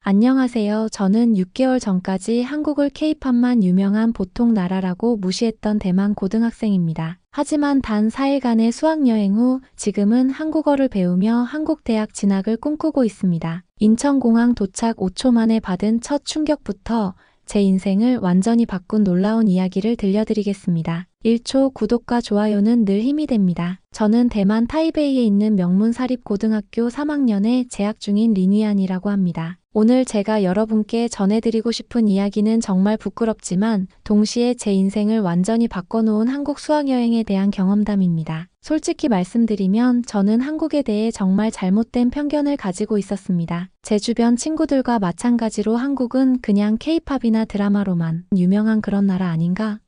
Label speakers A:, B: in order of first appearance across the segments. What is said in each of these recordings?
A: 안녕하세요. 저는 6개월 전까지 한국을 케이팝만 유명한 보통 나라라고 무시했던 대만 고등학생입니다. 하지만 단 4일간의 수학여행 후 지금은 한국어를 배우며 한국 대학 진학을 꿈꾸고 있습니다. 인천공항 도착 5초 만에 받은 첫 충격부터 제 인생을 완전히 바꾼 놀라운 이야기를 들려드리겠습니다. 1초 구독과 좋아요는 늘 힘이 됩니다. 저는 대만 타이베이에 있는 명문 사립고등학교 3학년에 재학 중인 린위안이라고 합니다. 오늘 제가 여러분께 전해드리고 싶은 이야기는 정말 부끄럽지만 동시에 제 인생을 완전히 바꿔놓은 한국 수학여행에 대한 경험담입니다. 솔직히 말씀드리면 저는 한국에 대해 정말 잘못된 편견을 가지고 있었습니다. 제 주변 친구들과 마찬가지로 한국은 그냥 케이팝이나 드라마로만 유명한 그런 나라 아닌가?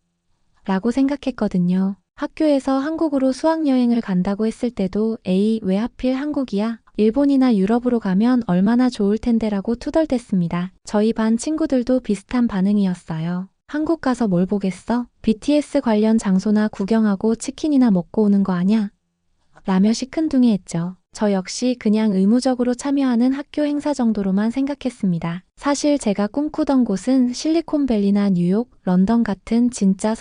A: 라고 생각했거든요. 학교에서 한국으로 수학여행을 간다고 했을 때도 에이, 왜 하필 한국이야? 일본이나 유럽으로 가면 얼마나 좋을 텐데라고 투덜댔습니다. 저희 반 친구들도 비슷한 반응이었어요. 한국 가서 뭘 보겠어? BTS 관련 장소나 구경하고 치킨이나 먹고 오는 거 아냐? 라며 시큰둥해했죠. 저 역시 그냥 의무적으로 참여하는 학교 행사 정도로만 생각했습니다. 사실 제가 꿈꾸던 곳은 실리콘밸리나 뉴욕, 런던 같은 진짜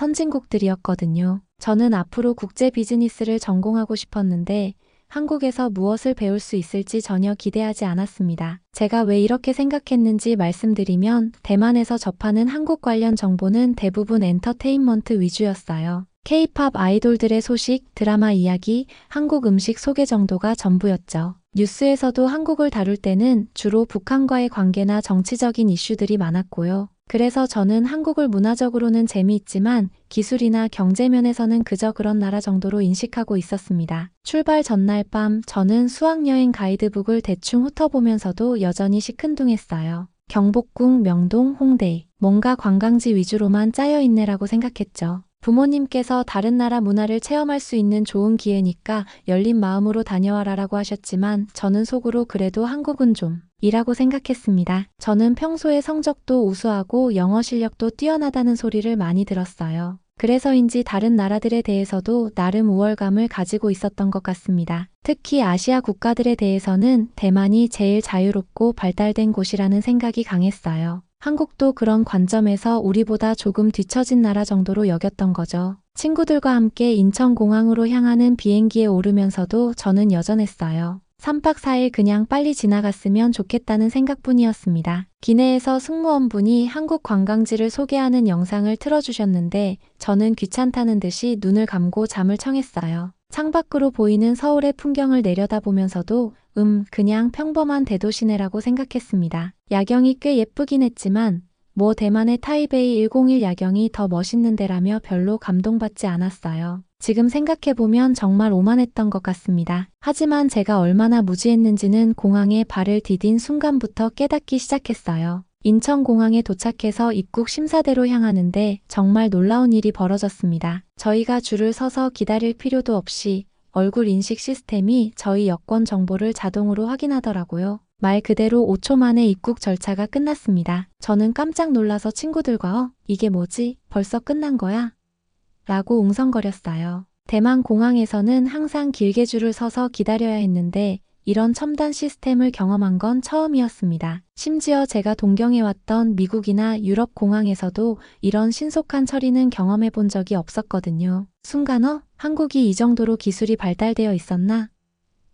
A: 선진국들이었거든요. 저는 앞으로 국제 비즈니스를 전공하고 싶었는데 한국에서 무엇을 배울 수 있을지 전혀 기대하지 않았습니다. 제가 왜 이렇게 생각했는지 말씀드리면 대만에서 접하는 한국 관련 정보는 대부분 엔터테인먼트 위주였어요. K-팝 아이돌들의 소식, 드라마 이야기, 한국 음식 소개 정도가 전부였죠. 뉴스에서도 한국을 다룰 때는 주로 북한과의 관계나 정치적인 이슈들이 많았고요. 그래서 저는 한국을 문화적으로는 재미있지만 기술이나 경제 면에서는 그저 그런 나라 정도로 인식하고 있었습니다. 출발 전날 밤 저는 수학여행 가이드북을 대충 훑어보면서도 여전히 시큰둥했어요. 경복궁, 명동, 홍대, 뭔가 관광지 위주로만 짜여있네라고 생각했죠. 부모님께서 다른 나라 문화를 체험할 수 있는 좋은 기회니까 열린 마음으로 다녀와라라고 하셨지만 저는 속으로 그래도 한국은 좀 이라고 생각했습니다. 저는 평소에 성적도 우수하고 영어 실력도 뛰어나다는 소리를 많이 들었어요. 그래서인지 다른 나라들에 대해서도 나름 우월감을 가지고 있었던 것 같습니다. 특히 아시아 국가들에 대해서는 대만이 제일 자유롭고 발달된 곳이라는 생각이 강했어요. 한국도 그런 관점에서 우리보다 조금 뒤처진 나라 정도로 여겼던 거죠. 친구들과 함께 인천공항으로 향하는 비행기에 오르면서도 저는 여전했어요. 3박 4일 그냥 빨리 지나갔으면 좋겠다는 생각뿐이었습니다. 기내에서 승무원분이 한국 관광지를 소개하는 영상을 틀어주셨는데 저는 귀찮다는 듯이 눈을 감고 잠을 청했어요. 창밖으로 보이는 서울의 풍경을 내려다보면서도 그냥 평범한 대도시네라고 생각했습니다. 야경이 꽤 예쁘긴 했지만 뭐 대만의 타이베이 101 야경이 더 멋있는데라며 별로 감동받지 않았어요. 지금 생각해보면 정말 오만했던 것 같습니다. 하지만 제가 얼마나 무지했는지는 공항에 발을 디딘 순간부터 깨닫기 시작했어요. 인천공항에 도착해서 입국 심사대로 향하는데 정말 놀라운 일이 벌어졌습니다. 저희가 줄을 서서 기다릴 필요도 없이 얼굴 인식 시스템이 저희 여권 정보를 자동으로 확인하더라고요. 말 그대로 5초 만에 입국 절차가 끝났습니다. 저는 깜짝 놀라서 친구들과 이게 뭐지? 벌써 끝난 거야? 라고 웅성거렸어요. 대만 공항에서는 항상 길게 줄을 서서 기다려야 했는데 이런 첨단 시스템을 경험한 건 처음이었습니다. 심지어 제가 동경해왔던 미국이나 유럽 공항에서도 이런 신속한 처리는 경험해 본 적이 없었거든요. 순간 한국이 이 정도로 기술이 발달되어 있었나?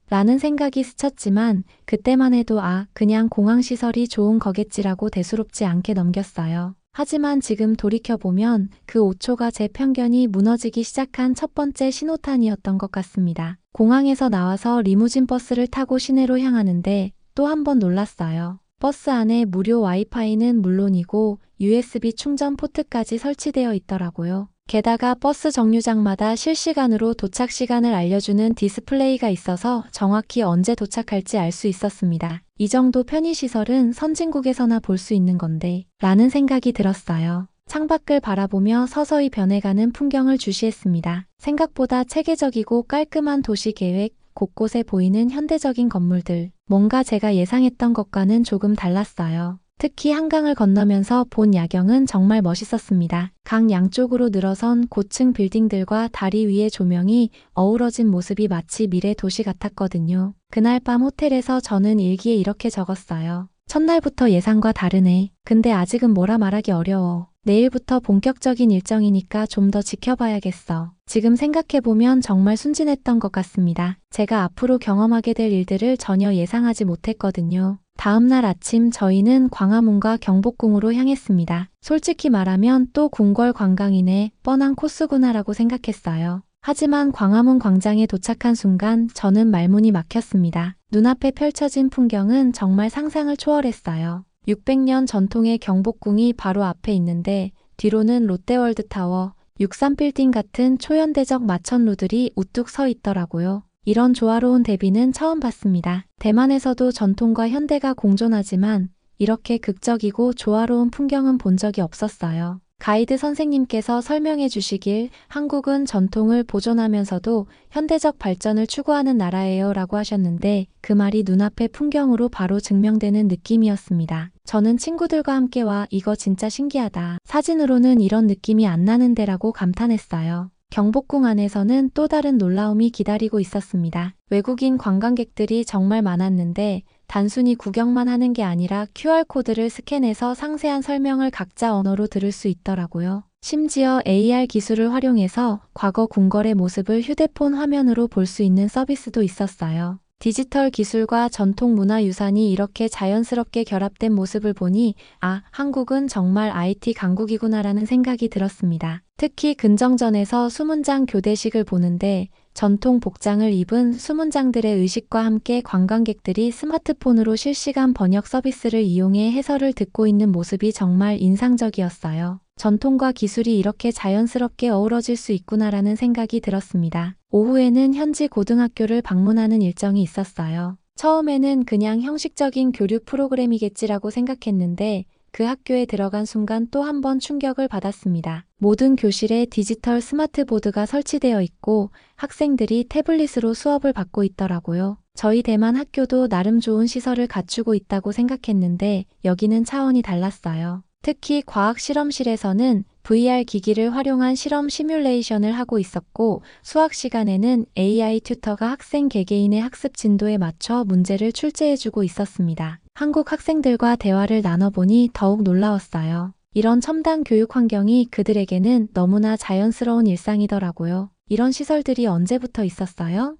A: 라는 생각이 스쳤지만 그때만 해도 그냥 공항 시설이 좋은 거겠지라고 대수롭지 않게 넘겼어요. 하지만 지금 돌이켜보면 그 5초가 제 편견이 무너지기 시작한 첫 번째 신호탄이었던 것 같습니다. 공항에서 나와서 리무진 버스를 타고 시내로 향하는데 또 한 번 놀랐어요. 버스 안에 무료 와이파이는 물론이고 USB 충전 포트까지 설치되어 있더라고요. 게다가 버스 정류장마다 실시간으로 도착 시간을 알려주는 디스플레이가 있어서 정확히 언제 도착할지 알 수 있었습니다. 이 정도 편의시설은 선진국에서나 볼 수 있는 건데 라는 생각이 들었어요. 창밖을 바라보며 서서히 변해가는 풍경을 주시했습니다. 생각보다 체계적이고 깔끔한 도시 계획, 곳곳에 보이는 현대적인 건물들. 뭔가 제가 예상했던 것과는 조금 달랐어요. 특히 한강을 건너면서 본 야경은 정말 멋있었습니다. 강 양쪽으로 늘어선 고층 빌딩들과 다리 위의 조명이 어우러진 모습이 마치 미래 도시 같았거든요. 그날 밤 호텔에서 저는 일기에 이렇게 적었어요. 첫날부터 예상과 다르네. 근데 아직은 뭐라 말하기 어려워. 내일부터 본격적인 일정이니까 좀 더 지켜봐야겠어. 지금 생각해보면 정말 순진했던 것 같습니다. 제가 앞으로 경험하게 될 일들을 전혀 예상하지 못했거든요. 다음날 아침 저희는 광화문과 경복궁으로 향했습니다. 솔직히 말하면 또 궁궐 관광이네, 뻔한 코스구나라고 생각했어요. 하지만 광화문 광장에 도착한 순간 저는 말문이 막혔습니다. 눈앞에 펼쳐진 풍경은 정말 상상을 초월했어요. 600년 전통의 경복궁이 바로 앞에 있는데 뒤로는 롯데월드타워, 63빌딩 같은 초현대적 마천루들이 우뚝 서 있더라고요. 이런 조화로운 대비는 처음 봤습니다. 대만에서도 전통과 현대가 공존하지만 이렇게 극적이고 조화로운 풍경은 본 적이 없었어요. 가이드 선생님께서 설명해 주시길 한국은 전통을 보존하면서도 현대적 발전을 추구하는 나라예요 라고 하셨는데 그 말이 눈앞의 풍경으로 바로 증명되는 느낌이었습니다. 저는 친구들과 함께 와 이거 진짜 신기하다. 사진으로는 이런 느낌이 안 나는데 라고 감탄했어요. 경복궁 안에서는 또 다른 놀라움이 기다리고 있었습니다. 외국인 관광객들이 정말 많았는데 단순히 구경만 하는 게 아니라 QR코드를 스캔해서 상세한 설명을 각자 언어로 들을 수 있더라고요. 심지어 AR 기술을 활용해서 과거 궁궐의 모습을 휴대폰 화면으로 볼 수 있는 서비스도 있었어요. 디지털 기술과 전통 문화유산이 이렇게 자연스럽게 결합된 모습을 보니 아, 한국은 정말 IT 강국이구나라는 생각이 들었습니다. 특히 근정전에서 수문장 교대식을 보는데 전통 복장을 입은 수문장들의 의식과 함께 관광객들이 스마트폰으로 실시간 번역 서비스를 이용해 해설을 듣고 있는 모습이 정말 인상적이었어요. 전통과 기술이 이렇게 자연스럽게 어우러질 수 있구나라는 생각이 들었습니다. 오후에는 현지 고등학교를 방문하는 일정이 있었어요. 처음에는 그냥 형식적인 교류 프로그램이겠지라고 생각했는데 그 학교에 들어간 순간 또 한 번 충격을 받았습니다. 모든 교실에 디지털 스마트보드가 설치되어 있고 학생들이 태블릿으로 수업을 받고 있더라고요. 저희 대만 학교도 나름 좋은 시설을 갖추고 있다고 생각했는데 여기는 차원이 달랐어요. 특히 과학 실험실에서는 VR 기기를 활용한 실험 시뮬레이션을 하고 있었고 수학 시간에는 AI 튜터가 학생 개개인의 학습 진도에 맞춰 문제를 출제해주고 있었습니다. 한국 학생들과 대화를 나눠보니 더욱 놀라웠어요. 이런 첨단 교육 환경이 그들에게는 너무나 자연스러운 일상이더라고요. 이런 시설들이 언제부터 있었어요?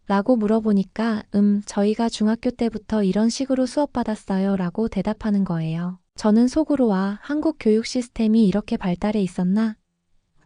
A: 라고 물어보니까 저희가 중학교 때부터 이런 식으로 수업받았어요 라고 대답하는 거예요. 저는 속으로 와, 한국 교육 시스템이 이렇게 발달해 있었나?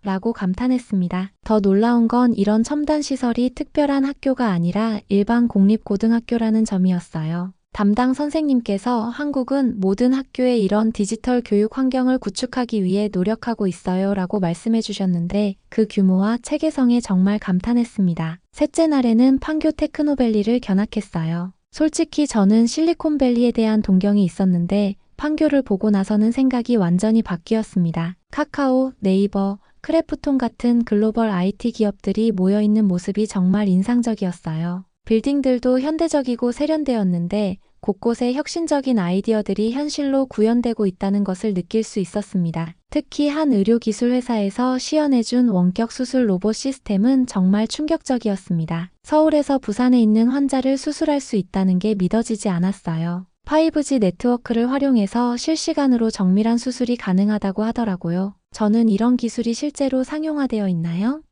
A: 라고 감탄했습니다. 더 놀라운 건 이런 첨단 시설이 특별한 학교가 아니라 일반 공립고등학교라는 점이었어요. 담당 선생님께서 한국은 모든 학교에 이런 디지털 교육 환경을 구축하기 위해 노력하고 있어요 라고 말씀해 주셨는데 그 규모와 체계성에 정말 감탄했습니다. 셋째 날에는 판교 테크노밸리를 견학했어요. 솔직히 저는 실리콘밸리에 대한 동경이 있었는데 판교를 보고 나서는 생각이 완전히 바뀌었습니다. 카카오, 네이버, 크래프톤 같은 글로벌 IT 기업들이 모여있는 모습이 정말 인상적이었어요. 빌딩들도 현대적이고 세련되었는데 곳곳에 혁신적인 아이디어들이 현실로 구현되고 있다는 것을 느낄 수 있었습니다. 특히 한 의료기술 회사에서 시연해준 원격 수술 로봇 시스템은 정말 충격적이었습니다. 서울에서 부산에 있는 환자를 수술할 수 있다는 게 믿어지지 않았어요. 5G 네트워크를 활용해서 실시간으로 정밀한 수술이 가능하다고 하더라고요. 저는 이런 기술이 실제로 상용화되어 있나요?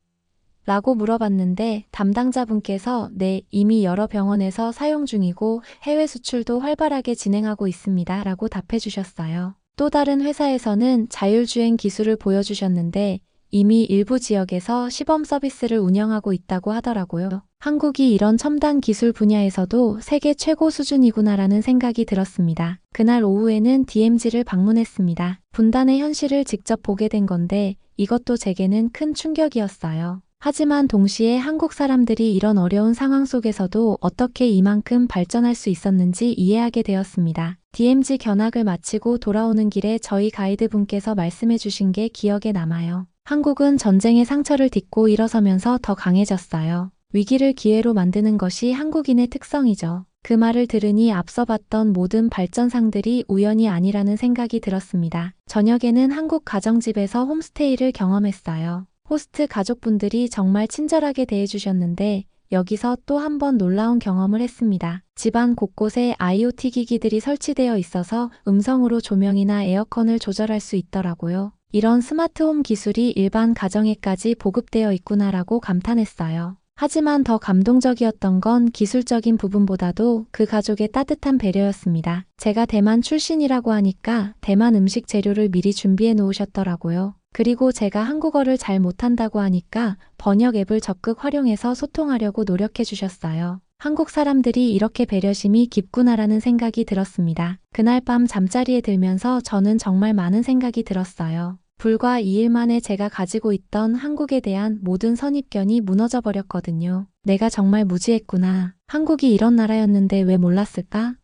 A: 라고 물어봤는데 담당자분께서 네, 이미 여러 병원에서 사용 중이고 해외 수출도 활발하게 진행하고 있습니다. 라고 답해 주셨어요. 또 다른 회사에서는 자율주행 기술을 보여주셨는데 이미 일부 지역에서 시범 서비스를 운영하고 있다고 하더라고요. 한국이 이런 첨단 기술 분야에서도 세계 최고 수준이구나라는 생각이 들었습니다. 그날 오후에는 DMZ를 방문했습니다. 분단의 현실을 직접 보게 된 건데 이것도 제게는 큰 충격이었어요. 하지만 동시에 한국 사람들이 이런 어려운 상황 속에서도 어떻게 이만큼 발전할 수 있었는지 이해하게 되었습니다. DMZ 견학을 마치고 돌아오는 길에 저희 가이드분께서 말씀해 주신 게 기억에 남아요. 한국은 전쟁의 상처를 딛고 일어서면서 더 강해졌어요. 위기를 기회로 만드는 것이 한국인의 특성이죠. 그 말을 들으니 앞서 봤던 모든 발전상들이 우연이 아니라는 생각이 들었습니다. 저녁에는 한국 가정집에서 홈스테이를 경험했어요. 호스트 가족분들이 정말 친절하게 대해주셨는데 여기서 또 한 번 놀라운 경험을 했습니다. 집안 곳곳에 IoT 기기들이 설치되어 있어서 음성으로 조명이나 에어컨을 조절할 수 있더라고요. 이런 스마트홈 기술이 일반 가정에까지 보급되어 있구나라고 감탄했어요. 하지만 더 감동적이었던 건 기술적인 부분보다도 그 가족의 따뜻한 배려였습니다. 제가 대만 출신이라고 하니까 대만 음식 재료를 미리 준비해 놓으셨더라고요. 그리고 제가 한국어를 잘 못한다고 하니까 번역 앱을 적극 활용해서 소통하려고 노력해 주셨어요. 한국 사람들이 이렇게 배려심이 깊구나라는 생각이 들었습니다. 그날 밤 잠자리에 들면서 저는 정말 많은 생각이 들었어요. 불과 2일 만에 제가 가지고 있던 한국에 대한 모든 선입견이 무너져 버렸거든요. 내가 정말 무지했구나. 한국이 이런 나라였는데 왜 몰랐을까?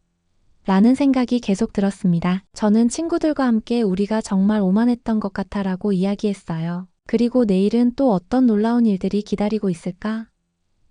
A: 라는 생각이 계속 들었습니다. 저는 친구들과 함께 우리가 정말 오만했던 것 같아라고 이야기했어요. 그리고 내일은 또 어떤 놀라운 일들이 기다리고 있을까?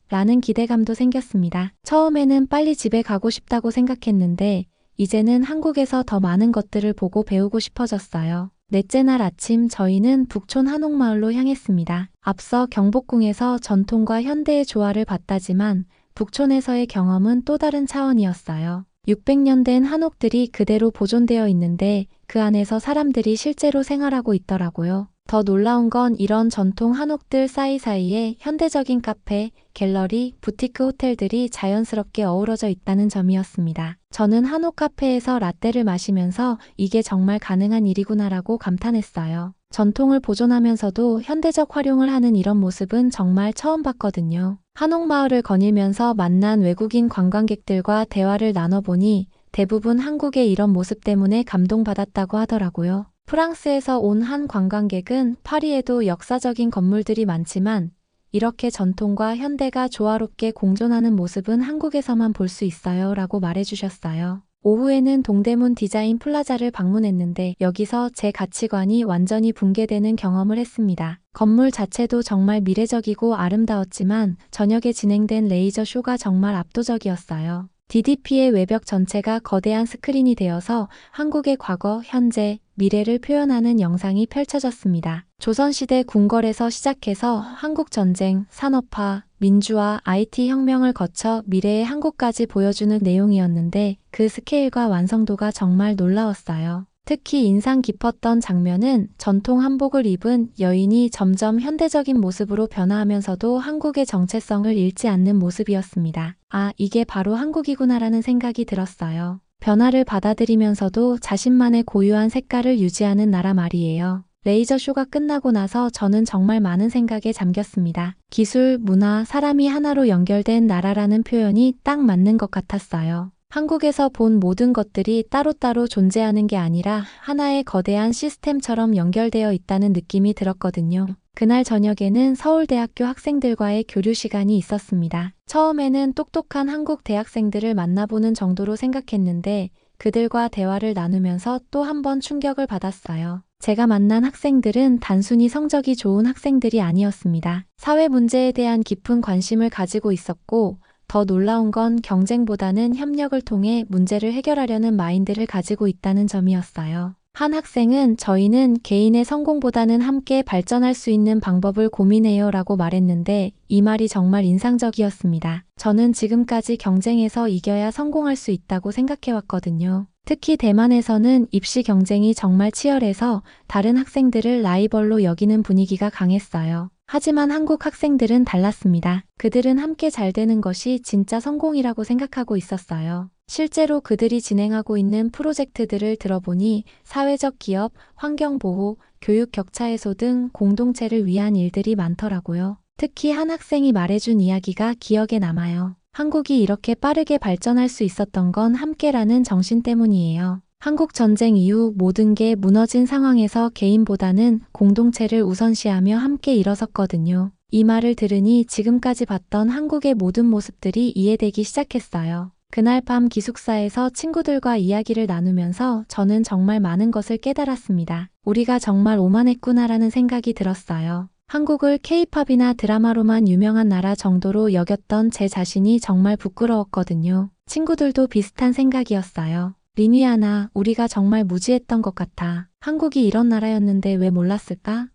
A: 라는 기대감도 생겼습니다. 처음에는 빨리 집에 가고 싶다고 생각했는데 이제는 한국에서 더 많은 것들을 보고 배우고 싶어졌어요. 넷째 날 아침 저희는 북촌 한옥마을로 향했습니다. 앞서 경복궁에서 전통과 현대의 조화를 봤다지만 북촌에서의 경험은 또 다른 차원이었어요. 600년 된 한옥들이 그대로 보존되어 있는데 그 안에서 사람들이 실제로 생활하고 있더라고요. 더 놀라운 건 이런 전통 한옥들 사이사이에 현대적인 카페, 갤러리, 부티크 호텔들이 자연스럽게 어우러져 있다는 점이었습니다. 저는 한옥 카페에서 라떼를 마시면서 이게 정말 가능한 일이구나라고 감탄했어요. 전통을 보존하면서도 현대적 활용을 하는 이런 모습은 정말 처음 봤거든요. 한옥마을을 거닐면서 만난 외국인 관광객들과 대화를 나눠보니 대부분 한국의 이런 모습 때문에 감동받았다고 하더라고요. 프랑스에서 온 한 관광객은 파리에도 역사적인 건물들이 많지만 이렇게 전통과 현대가 조화롭게 공존하는 모습은 한국에서만 볼 수 있어요 라고 말해주셨어요. 오후에는 동대문 디자인 플라자를 방문했는데 여기서 제 가치관이 완전히 붕괴되는 경험을 했습니다. 건물 자체도 정말 미래적이고 아름다웠지만 저녁에 진행된 레이저 쇼가 정말 압도적이었어요. DDP의 외벽 전체가 거대한 스크린이 되어서 한국의 과거, 현재, 미래를 표현하는 영상이 펼쳐졌습니다. 조선시대 궁궐에서 시작해서 한국전쟁, 산업화, 민주화, IT 혁명을 거쳐 미래의 한국까지 보여주는 내용이었는데 그 스케일과 완성도가 정말 놀라웠어요. 특히 인상 깊었던 장면은 전통 한복을 입은 여인이 점점 현대적인 모습으로 변화하면서도 한국의 정체성을 잃지 않는 모습이었습니다. 아, 이게 바로 한국이구나라는 생각이 들었어요. 변화를 받아들이면서도 자신만의 고유한 색깔을 유지하는 나라 말이에요. 레이저 쇼가 끝나고 나서 저는 정말 많은 생각에 잠겼습니다. 기술, 문화, 사람이 하나로 연결된 나라라는 표현이 딱 맞는 것 같았어요. 한국에서 본 모든 것들이 따로따로 존재하는 게 아니라 하나의 거대한 시스템처럼 연결되어 있다는 느낌이 들었거든요. 그날 저녁에는 서울대학교 학생들과의 교류 시간이 있었습니다. 처음에는 똑똑한 한국 대학생들을 만나보는 정도로 생각했는데 그들과 대화를 나누면서 또 한 번 충격을 받았어요. 제가 만난 학생들은 단순히 성적이 좋은 학생들이 아니었습니다. 사회 문제에 대한 깊은 관심을 가지고 있었고 더 놀라운 건 경쟁보다는 협력을 통해 문제를 해결하려는 마인드를 가지고 있다는 점이었어요. 한 학생은 저희는 개인의 성공보다는 함께 발전할 수 있는 방법을 고민해요 라고 말했는데 이 말이 정말 인상적이었습니다. 저는 지금까지 경쟁에서 이겨야 성공할 수 있다고 생각해왔거든요. 특히 대만에서는 입시 경쟁이 정말 치열해서 다른 학생들을 라이벌로 여기는 분위기가 강했어요. 하지만 한국 학생들은 달랐습니다. 그들은 함께 잘 되는 것이 진짜 성공이라고 생각하고 있었어요. 실제로 그들이 진행하고 있는 프로젝트들을 들어보니 사회적 기업, 환경보호, 교육 격차 해소 등 공동체를 위한 일들이 많더라고요. 특히 한 학생이 말해준 이야기가 기억에 남아요. 한국이 이렇게 빠르게 발전할 수 있었던 건 함께라는 정신 때문이에요. 한국 전쟁 이후 모든 게 무너진 상황에서 개인보다는 공동체를 우선시하며 함께 일어섰거든요. 이 말을 들으니 지금까지 봤던 한국의 모든 모습들이 이해되기 시작했어요. 그날 밤 기숙사에서 친구들과 이야기를 나누면서 저는 정말 많은 것을 깨달았습니다. 우리가 정말 오만했구나라는 생각이 들었어요. 한국을 K-팝이나 드라마로만 유명한 나라 정도로 여겼던 제 자신이 정말 부끄러웠거든요. 친구들도 비슷한 생각이었어요. 리니아나, 우리가 정말 무지했던 것 같아. 한국이 이런 나라였는데 왜 몰랐을까?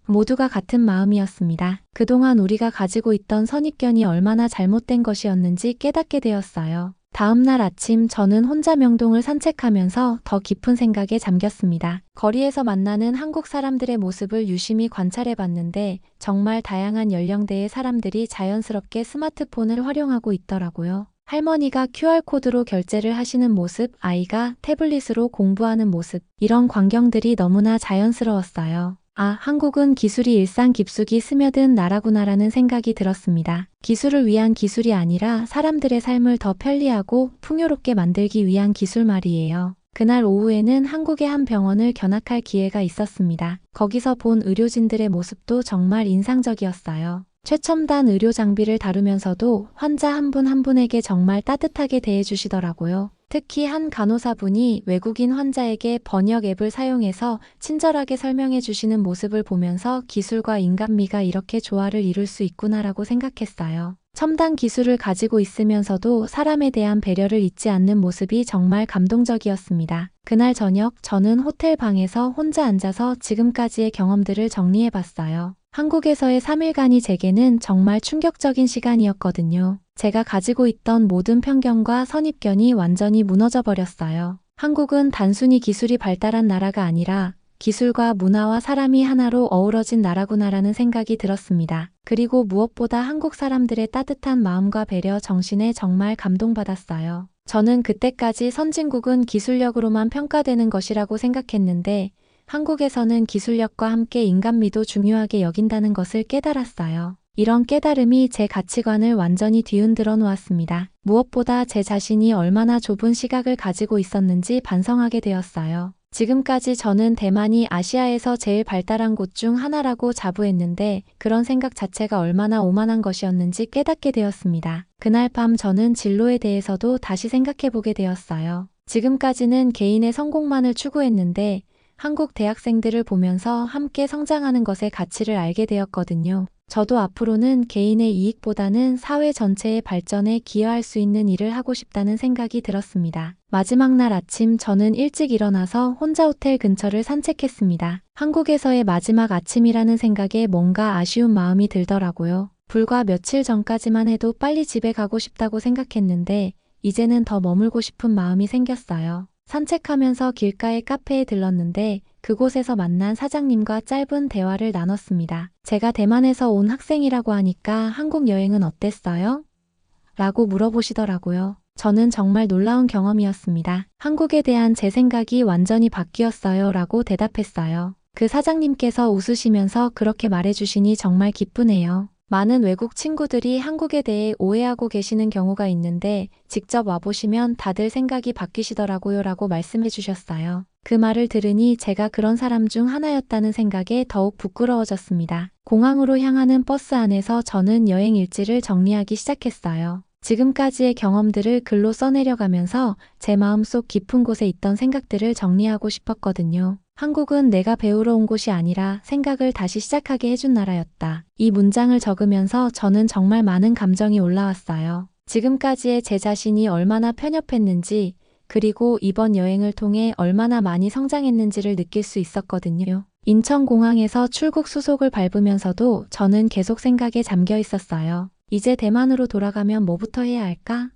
A: 모두가 같은 마음이었습니다. 그동안 우리가 가지고 있던 선입견이 얼마나 잘못된 것이었는지 깨닫게 되었어요. 다음 날 아침 저는 혼자 명동을 산책하면서 더 깊은 생각에 잠겼습니다. 거리에서 만나는 한국 사람들의 모습을 유심히 관찰해 봤는데 정말 다양한 연령대의 사람들이 자연스럽게 스마트폰을 활용하고 있더라고요. 할머니가 QR코드로 결제를 하시는 모습, 아이가 태블릿으로 공부하는 모습, 이런 광경들이 너무나 자연스러웠어요. 아, 한국은 기술이 일상 깊숙이 스며든 나라구나라는 생각이 들었습니다. 기술을 위한 기술이 아니라 사람들의 삶을 더 편리하고 풍요롭게 만들기 위한 기술 말이에요. 그날 오후에는 한국의 한 병원을 견학할 기회가 있었습니다. 거기서 본 의료진들의 모습도 정말 인상적이었어요. 최첨단 의료 장비를 다루면서도 환자 한 분 한 분에게 정말 따뜻하게 대해주시더라고요. 특히 한 간호사분이 외국인 환자에게 번역 앱을 사용해서 친절하게 설명해 주시는 모습을 보면서 기술과 인간미가 이렇게 조화를 이룰 수 있구나라고 생각했어요. 첨단 기술을 가지고 있으면서도 사람에 대한 배려를 잊지 않는 모습이 정말 감동적이었습니다. 그날 저녁 저는 호텔 방에서 혼자 앉아서 지금까지의 경험들을 정리해 봤어요. 한국에서의 3일간이 제게는 정말 충격적인 시간이었거든요. 제가 가지고 있던 모든 편견과 선입견이 완전히 무너져 버렸어요. 한국은 단순히 기술이 발달한 나라가 아니라 기술과 문화와 사람이 하나로 어우러진 나라구나라는 생각이 들었습니다. 그리고 무엇보다 한국 사람들의 따뜻한 마음과 배려 정신에 정말 감동받았어요. 저는 그때까지 선진국은 기술력으로만 평가되는 것이라고 생각했는데 한국에서는 기술력과 함께 인간미도 중요하게 여긴다는 것을 깨달았어요. 이런 깨달음이 제 가치관을 완전히 뒤흔들어 놓았습니다. 무엇보다 제 자신이 얼마나 좁은 시각을 가지고 있었는지 반성하게 되었어요. 지금까지 저는 대만이 아시아에서 제일 발달한 곳 중 하나라고 자부했는데 그런 생각 자체가 얼마나 오만한 것이었는지 깨닫게 되었습니다. 그날 밤 저는 진로에 대해서도 다시 생각해보게 되었어요. 지금까지는 개인의 성공만을 추구했는데 한국 대학생들을 보면서 함께 성장하는 것의 가치를 알게 되었거든요. 저도 앞으로는 개인의 이익보다는 사회 전체의 발전에 기여할 수 있는 일을 하고 싶다는 생각이 들었습니다. 마지막 날 아침 저는 일찍 일어나서 혼자 호텔 근처를 산책했습니다. 한국에서의 마지막 아침이라는 생각에 뭔가 아쉬운 마음이 들더라고요. 불과 며칠 전까지만 해도 빨리 집에 가고 싶다고 생각했는데 이제는 더 머물고 싶은 마음이 생겼어요. 산책하면서 길가의 카페에 들렀는데 그곳에서 만난 사장님과 짧은 대화를 나눴습니다. 제가 대만에서 온 학생이라고 하니까 한국 여행은 어땠어요? 라고 물어보시더라고요. 저는 정말 놀라운 경험이었습니다. 한국에 대한 제 생각이 완전히 바뀌었어요 라고 대답했어요. 그 사장님께서 웃으시면서 그렇게 말해주시니 정말 기쁘네요. 많은 외국 친구들이 한국에 대해 오해하고 계시는 경우가 있는데 직접 와보시면 다들 생각이 바뀌시더라고요 라고 말씀해 주셨어요. 그 말을 들으니 제가 그런 사람 중 하나였다는 생각에 더욱 부끄러워졌습니다. 공항으로 향하는 버스 안에서 저는 여행 일지를 정리하기 시작했어요. 지금까지의 경험들을 글로 써내려가면서 제 마음속 깊은 곳에 있던 생각들을 정리하고 싶었거든요. 한국은 내가 배우러 온 곳이 아니라 생각을 다시 시작하게 해준 나라였다. 이 문장을 적으면서 저는 정말 많은 감정이 올라왔어요. 지금까지의 제 자신이 얼마나 편협했는지, 그리고 이번 여행을 통해 얼마나 많이 성장했는지를 느낄 수 있었거든요. 인천공항에서 출국 수속을 밟으면서도 저는 계속 생각에 잠겨 있었어요. 이제 대만으로 돌아가면 뭐부터 해야 할까?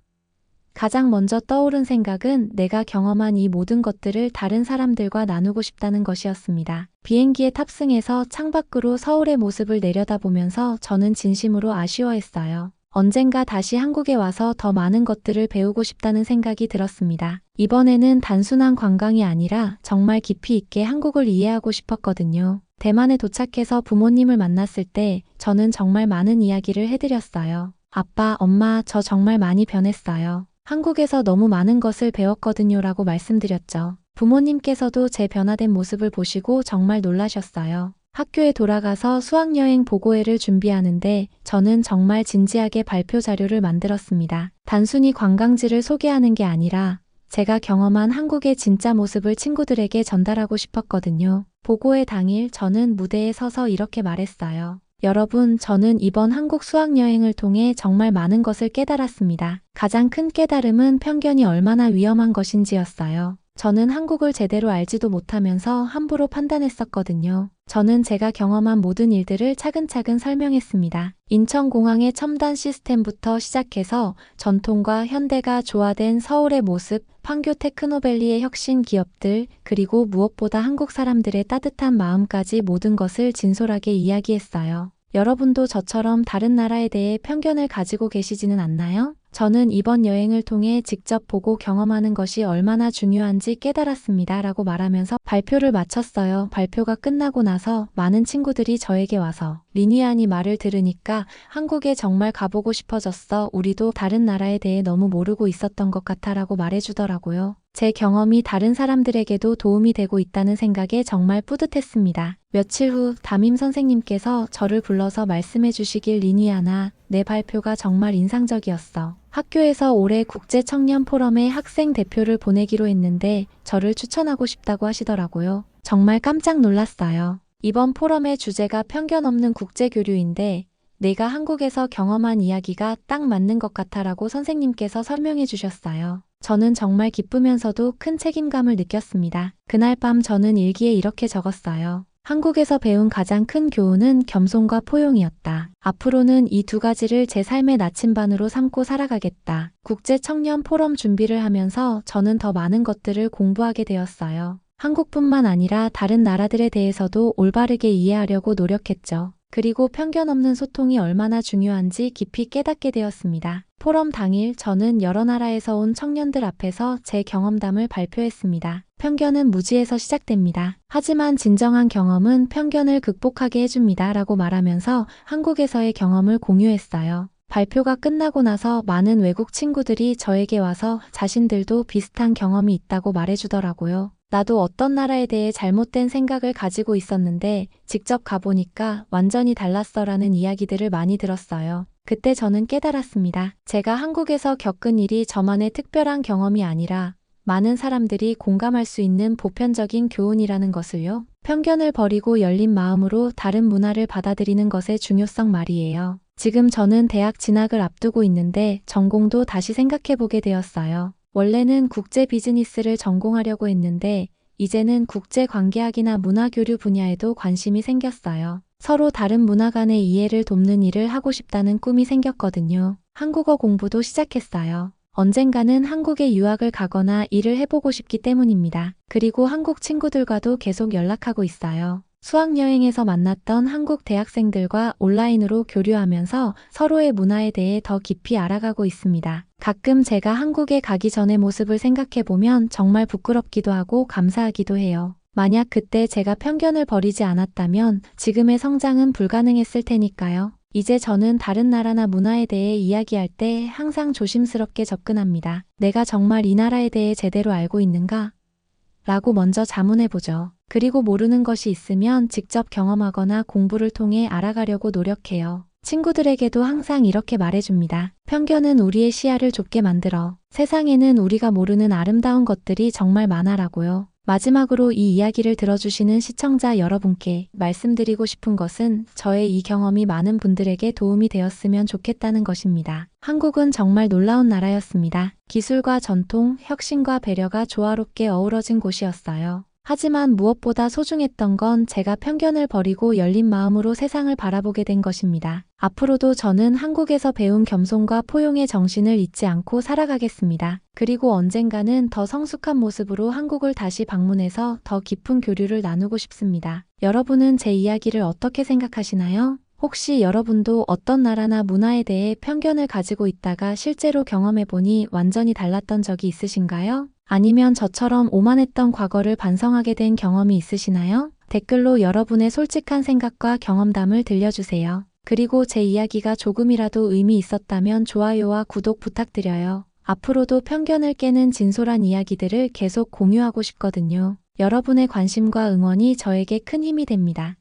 A: 가장 먼저 떠오른 생각은 내가 경험한 이 모든 것들을 다른 사람들과 나누고 싶다는 것이었습니다. 비행기에 탑승해서 창밖으로 서울의 모습을 내려다보면서 저는 진심으로 아쉬워했어요. 언젠가 다시 한국에 와서 더 많은 것들을 배우고 싶다는 생각이 들었습니다. 이번에는 단순한 관광이 아니라 정말 깊이 있게 한국을 이해하고 싶었거든요. 대만에 도착해서 부모님을 만났을 때 저는 정말 많은 이야기를 해드렸어요. 아빠, 엄마, 저 정말 많이 변했어요. 한국에서 너무 많은 것을 배웠거든요 라고 말씀드렸죠. 부모님께서도 제 변화된 모습을 보시고 정말 놀라셨어요. 학교에 돌아가서 수학여행 보고회를 준비하는데 저는 정말 진지하게 발표 자료를 만들었습니다. 단순히 관광지를 소개하는 게 아니라 제가 경험한 한국의 진짜 모습을 친구들에게 전달하고 싶었거든요. 보고회 당일 저는 무대에 서서 이렇게 말했어요. 여러분, 저는 이번 한국 수학여행을 통해 정말 많은 것을 깨달았습니다. 가장 큰 깨달음은 편견이 얼마나 위험한 것인지였어요. 저는 한국을 제대로 알지도 못하면서 함부로 판단했었거든요. 저는 제가 경험한 모든 일들을 차근차근 설명했습니다. 인천공항의 첨단 시스템부터 시작해서 전통과 현대가 조화된 서울의 모습, 판교 테크노밸리의 혁신 기업들, 그리고 무엇보다 한국 사람들의 따뜻한 마음까지 모든 것을 진솔하게 이야기했어요. 여러분도 저처럼 다른 나라에 대해 편견을 가지고 계시지는 않나요? 저는 이번 여행을 통해 직접 보고 경험하는 것이 얼마나 중요한지 깨달았습니다. 라고 말하면서 발표를 마쳤어요. 발표가 끝나고 나서 많은 친구들이 저에게 와서 리니안이 말을 들으니까 한국에 정말 가보고 싶어졌어. 우리도 다른 나라에 대해 너무 모르고 있었던 것 같아 라고 말해주더라고요. 제 경험이 다른 사람들에게도 도움이 되고 있다는 생각에 정말 뿌듯했습니다. 며칠 후 담임 선생님께서 저를 불러서 말씀해 주시길 리니아나, 내 발표가 정말 인상적이었어. 학교에서 올해 국제청년 포럼의 학생 대표를 보내기로 했는데 저를 추천하고 싶다고 하시더라고요. 정말 깜짝 놀랐어요. 이번 포럼의 주제가 편견 없는 국제교류인데 내가 한국에서 경험한 이야기가 딱 맞는 것 같아라고 선생님께서 설명해 주셨어요. 저는 정말 기쁘면서도 큰 책임감을 느꼈습니다. 그날 밤 저는 일기에 이렇게 적었어요. 한국에서 배운 가장 큰 교훈은 겸손과 포용이었다. 앞으로는 이 두 가지를 제 삶의 나침반으로 삼고 살아가겠다. 국제 청년 포럼 준비를 하면서 저는 더 많은 것들을 공부하게 되었어요. 한국뿐만 아니라 다른 나라들에 대해서도 올바르게 이해하려고 노력했죠. 그리고 편견 없는 소통이 얼마나 중요한지 깊이 깨닫게 되었습니다. 포럼 당일 저는 여러 나라에서 온 청년들 앞에서 제 경험담을 발표했습니다. 편견은 무지에서 시작됩니다. 하지만 진정한 경험은 편견을 극복하게 해줍니다. 라고 말하면서 한국에서의 경험을 공유했어요. 발표가 끝나고 나서 많은 외국 친구들이 저에게 와서 자신들도 비슷한 경험이 있다고 말해주더라고요. 나도 어떤 나라에 대해 잘못된 생각을 가지고 있었는데 직접 가보니까 완전히 달랐어라는 이야기들을 많이 들었어요. 그때 저는 깨달았습니다. 제가 한국에서 겪은 일이 저만의 특별한 경험이 아니라 많은 사람들이 공감할 수 있는 보편적인 교훈이라는 것을요. 편견을 버리고 열린 마음으로 다른 문화를 받아들이는 것의 중요성 말이에요. 지금 저는 대학 진학을 앞두고 있는데 전공도 다시 생각해보게 되었어요. 원래는 국제 비즈니스를 전공하려고 했는데 이제는 국제 관계학이나 문화교류 분야에도 관심이 생겼어요. 서로 다른 문화 간의 이해를 돕는 일을 하고 싶다는 꿈이 생겼거든요. 한국어 공부도 시작했어요. 언젠가는 한국에 유학을 가거나 일을 해보고 싶기 때문입니다. 그리고 한국 친구들과도 계속 연락하고 있어요. 수학여행에서 만났던 한국 대학생들과 온라인으로 교류하면서 서로의 문화에 대해 더 깊이 알아가고 있습니다. 가끔 제가 한국에 가기 전의 모습을 생각해보면 정말 부끄럽기도 하고 감사하기도 해요. 만약 그때 제가 편견을 버리지 않았다면 지금의 성장은 불가능했을 테니까요. 이제 저는 다른 나라나 문화에 대해 이야기할 때 항상 조심스럽게 접근합니다. 내가 정말 이 나라에 대해 제대로 알고 있는가? 라고 먼저 자문해보죠. 그리고 모르는 것이 있으면 직접 경험하거나 공부를 통해 알아가려고 노력해요. 친구들에게도 항상 이렇게 말해줍니다. 편견은 우리의 시야를 좁게 만들어. 세상에는 우리가 모르는 아름다운 것들이 정말 많아라고요. 마지막으로 이 이야기를 들어주시는 시청자 여러분께 말씀드리고 싶은 것은 저의 이 경험이 많은 분들에게 도움이 되었으면 좋겠다는 것입니다. 한국은 정말 놀라운 나라였습니다. 기술과 전통, 혁신과 배려가 조화롭게 어우러진 곳이었어요. 하지만 무엇보다 소중했던 건 제가 편견을 버리고 열린 마음으로 세상을 바라보게 된 것입니다. 앞으로도 저는 한국에서 배운 겸손과 포용의 정신을 잊지 않고 살아가겠습니다. 그리고 언젠가는 더 성숙한 모습으로 한국을 다시 방문해서 더 깊은 교류를 나누고 싶습니다. 여러분은 제 이야기를 어떻게 생각하시나요? 혹시 여러분도 어떤 나라나 문화에 대해 편견을 가지고 있다가 실제로 경험해보니 완전히 달랐던 적이 있으신가요? 아니면 저처럼 오만했던 과거를 반성하게 된 경험이 있으시나요? 댓글로 여러분의 솔직한 생각과 경험담을 들려주세요. 그리고 제 이야기가 조금이라도 의미 있었다면 좋아요와 구독 부탁드려요. 앞으로도 편견을 깨는 진솔한 이야기들을 계속 공유하고 싶거든요. 여러분의 관심과 응원이 저에게 큰 힘이 됩니다.